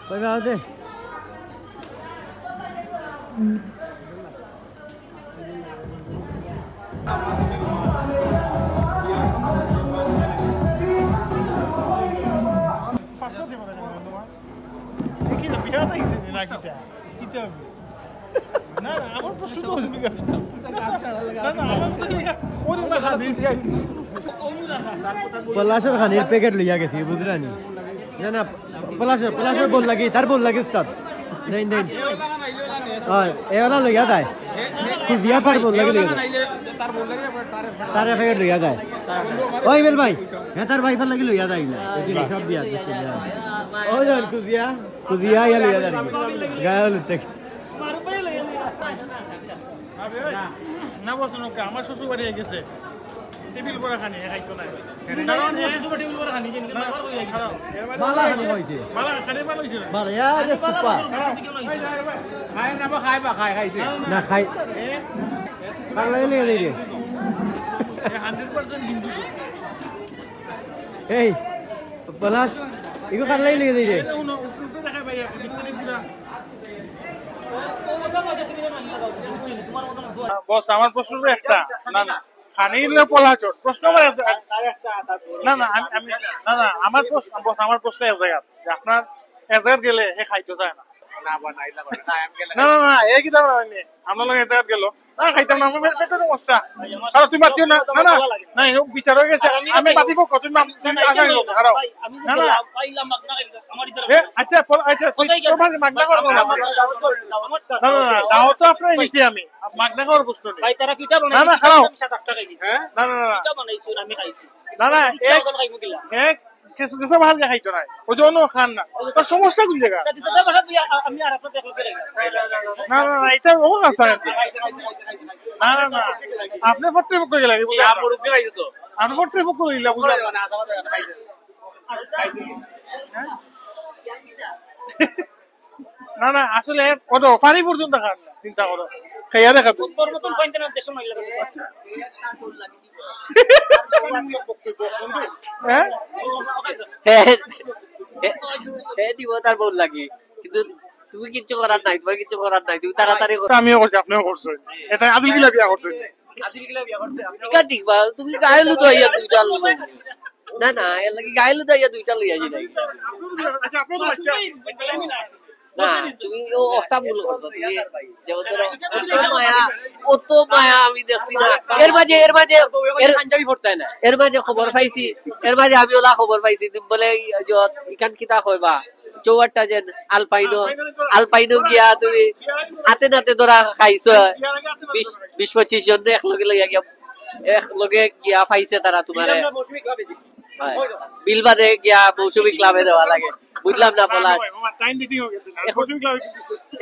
কই যাও দে পলাশের খানির প্যাকেট লইয়া গেছি বুঝরানি না না পলাশের বল লাগি তার বল লাগি উস্তাদ দেন দেন হয় এওলা লইয়া যায় কি দিয়া পার বল লাগি লইয়া তার বল লাগি তার প্যাকেট লইয়া যায় ওই বেল ভাই হ্যাঁ তার ভাই ফাল লাগি লইয়া যায় না এই সব দিয়া দিচ্ছে ওই জান কুজিয়া ইয়া লইয়া যায় গায়ল থেকে না বসনো আমার শ্বশুর বাড়ি গেছে টেবিল করে খানি খাইতো না কারণ শ্বশুর বাড়ি টেবিল করে খানি জানি বারবার কই লাগি মালা খানি হইছে মালা খানি ভালো হইছে মালা ইয়া দে সুপা খাই না বা খাইছে না খাই পাগলা লইয়া দে 100% হিন্দু এই পলাশ ইগো কারলাই লইয়া দে রে উনো উফরুতে দেখা ভাই পিছনে পুরা বস আমার প্রশ্ন একটা না না খানির পলাচট প্রশ্ন না না আমি না না আমার প্রশ্ন বস আমার প্রশ্ন এক জায়গা আপনার এক জায়গা গেলে হে খাইতে যায় না না বানাইলা না আমি গেলে না না এই কি দাও না আমরা লগে এক জায়গা গেল না খাইতাম না আমার পেটের সমস্যা আর তুমি মাতিও না না না না এই বিচার হয়ে গেছে আমি মাতি কো কত তুমি আসা গেল হারাও না না পাইলাম মাগনা আমার ইতর আচ্ছা আচ্ছা তোমার মাগনা করব না না না দাও তো আপনার নিছি আমি মাগনা করার প্রশ্ন নেই ভাই তারা পিঠা বানাই না না খাও 7-8 টাকা দিছি হ্যাঁ না না না পিঠা বানাইছো আমি খাইছি না না এক কেসে যেসব ভালো খাইতো না ওই জন্য খান না তোর সমস্যা কোন জায়গা আমি আর আপনাদের দেখতে লাগি না না না এটা ওর রাস্তা না না না আপনি ফট্টে ফুক করে গেলেন আপনি রুকে খাইছো তো আমি ফট্টে ফুক করে গেলাম বুঝা না না না আসলে কত ফানি পর্যন্ত খান না চিন্তা করো খাইয়া দেখা তো তোর মতন কইতে না দেশ মাইল লাগে দিব তার বল লাগে কিন্তু তুমি কিচ্ছু করার নাই তোমার কিচ্ছু করার নাই তুমি তাড়াতাড়ি আমিও করছি আপনিও করছেন এটা আদিল গিলা বিয়া করছেন তুমি গায়েলু তো ইয়া দুইটা না না এর লাগে গায়েলু তো ইয়া দুইটা লইয়া যাই আচ্ছা আপনি তো বাচ্চা না তুমি ও একটা ভুল করছো তুমি অত মায়া আমি দেখছি না এর মাঝে পাঞ্জাবি পড়তে না এর মাঝে খবর পাইছি এর মাঝে আমি ওলা খবর পাইছি তুমি বলে ইকান কিতা কইবা চৌয়ারটা যেন আলপাইনো গিয়া তুমি হাতে নাতে ধরা খাইছো 20-25 জন একলগে লইয়া গিয়া একলগে গিয়া পাইছে তারা তোমার বিলবাদে গিয়া মৌসুমী ক্লাবে দেওয়া লাগে বুঝলাম না পলাশ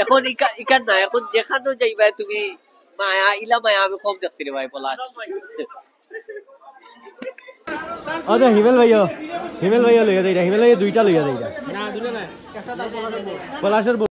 এখন ইকান না এখন যেখানেও যাইবা তুমি মায়া ইলা মায়া আমি কম দেখছি রে ভাই পলাশ আরে হিমেল ভাইয়া লইয়া দেইরা হিমেল ভাইয়া দুইটা লইয়া দেইরা না দুইটা না একটা পলাশের